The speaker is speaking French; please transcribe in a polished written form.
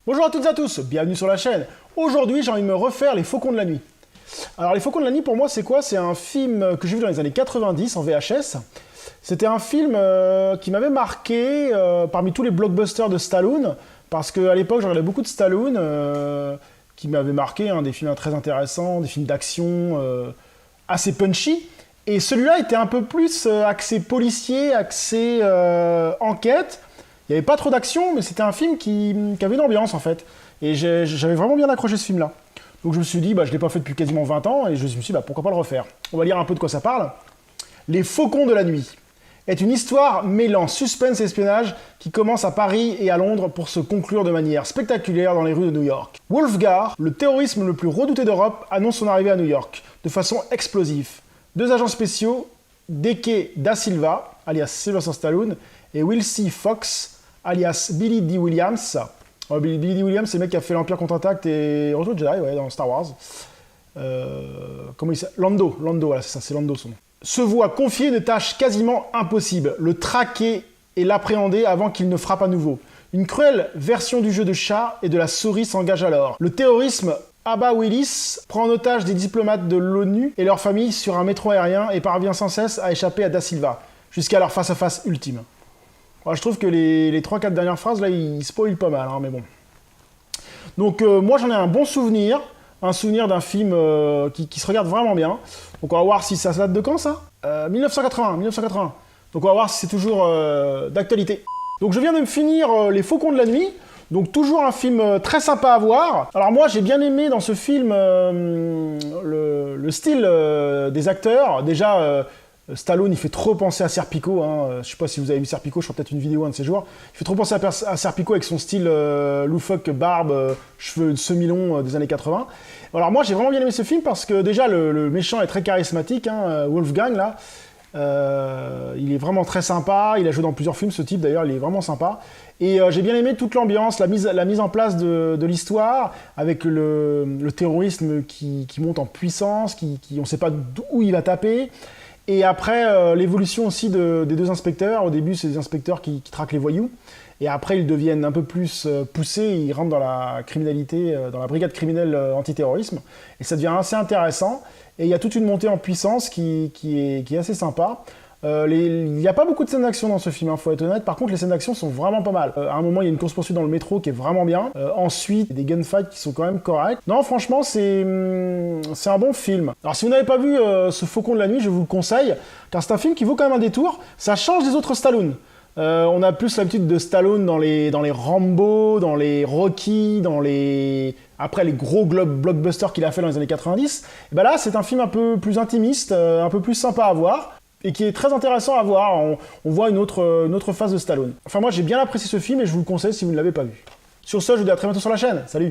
Bonjour à toutes et à tous, bienvenue sur la chaîne. Aujourd'hui, j'ai envie de me refaire Les Faucons de la Nuit. Alors, Les Faucons de la Nuit, pour moi, c'est quoi? C'est un film que j'ai vu dans les années 90 en VHS. C'était un film qui m'avait marqué parmi tous les blockbusters de Stallone, parce qu'à l'époque, je regardais beaucoup de Stallone, qui m'avaient marqué, hein, des films très intéressants, des films d'action assez punchy. Et celui-là était un peu plus axé policier, axé enquête. Il n'y avait pas trop d'action, mais c'était un film qui avait une ambiance en fait. Et j'avais vraiment bien accroché ce film-là. Donc je me suis dit, je ne l'ai pas fait depuis quasiment 20 ans, et je me suis dit, pourquoi pas le refaire. On va lire un peu de quoi ça parle. Les Faucons de la Nuit est une histoire mêlant suspense et espionnage qui commence à Paris et à Londres pour se conclure de manière spectaculaire dans les rues de New York. Wolfgar, le terrorisme le plus redouté d'Europe, annonce son arrivée à New York, de façon explosive. Deux agents spéciaux, Deke Da Silva, alias Sylvester Stallone, et Wilcie Fox, alias Billy Dee Williams. Billy Dee Williams, c'est le mec qui a fait l'Empire contre-attaque et Retour de Jedi, ouais, dans Star Wars. Comment il s'appelle? Lando, voilà, c'est ça, c'est Lando son nom. Se voit confier une tâche quasiment impossible, le traquer et l'appréhender avant qu'il ne frappe à nouveau. Une cruelle version du jeu de chat et de la souris s'engage alors. Le terrorisme Abba Willis prend en otage des diplomates de l'ONU et leurs familles sur un métro aérien et parvient sans cesse à échapper à Da Silva, jusqu'à leur face-à-face ultime. Ouais, je trouve que les 3-4 dernières phrases, là, ils spoilent pas mal, hein, mais bon. Donc, moi, j'en ai un bon souvenir. Un souvenir d'un film qui se regarde vraiment bien. Donc, on va voir si ça date de quand, ça 1980. Donc, on va voir si c'est toujours d'actualité. Donc, je viens de me finir Les Faucons de la Nuit. Donc, toujours un film très sympa à voir. Alors, moi, j'ai bien aimé dans ce film le style des acteurs. Déjà... Stallone, il fait trop penser à Serpico, hein. Je sais pas si vous avez vu Serpico, je ferai peut-être une vidéo un de ces jours. Il fait trop penser à Serpico avec son style loufoque, barbe, cheveux semi-longs des années 80. Alors moi, j'ai vraiment bien aimé ce film parce que déjà, le méchant est très charismatique, hein, Wolfgang, là. Il est vraiment très sympa, il a joué dans plusieurs films, ce type d'ailleurs, il est vraiment sympa. Et j'ai bien aimé toute l'ambiance, la mise en place de l'histoire, avec le terrorisme qui monte en puissance, on ne sait pas où il va taper. Et après, l'évolution aussi des deux inspecteurs. Au début, c'est des inspecteurs qui traquent les voyous. Et après, ils deviennent un peu plus poussés. Ils rentrent dans la criminalité, dans la brigade criminelle antiterrorisme. Et ça devient assez intéressant. Et il y a toute une montée en puissance qui est assez sympa. Il n'y a pas beaucoup de scènes d'action dans ce film, hein, faut être honnête. Par contre, les scènes d'action sont vraiment pas mal. À un moment, il y a une course-poursuite dans le métro qui est vraiment bien. Ensuite, des gunfights qui sont quand même corrects. Non, franchement, c'est un bon film. Alors, si vous n'avez pas vu ce Faucon de la Nuit, je vous le conseille, car c'est un film qui vaut quand même un détour. Ça change des autres Stallone. On a plus l'habitude de Stallone dans les Rambo, dans les Rocky, après les gros blockbusters qu'il a fait dans les années 90. Et ben là, c'est un film un peu plus intimiste, un peu plus sympa à voir. Et qui est très intéressant à voir. On voit une autre phase de Stallone. Enfin, moi, j'ai bien apprécié ce film et je vous le conseille si vous ne l'avez pas vu. Sur ce, je vous dis à très bientôt sur la chaîne. Salut!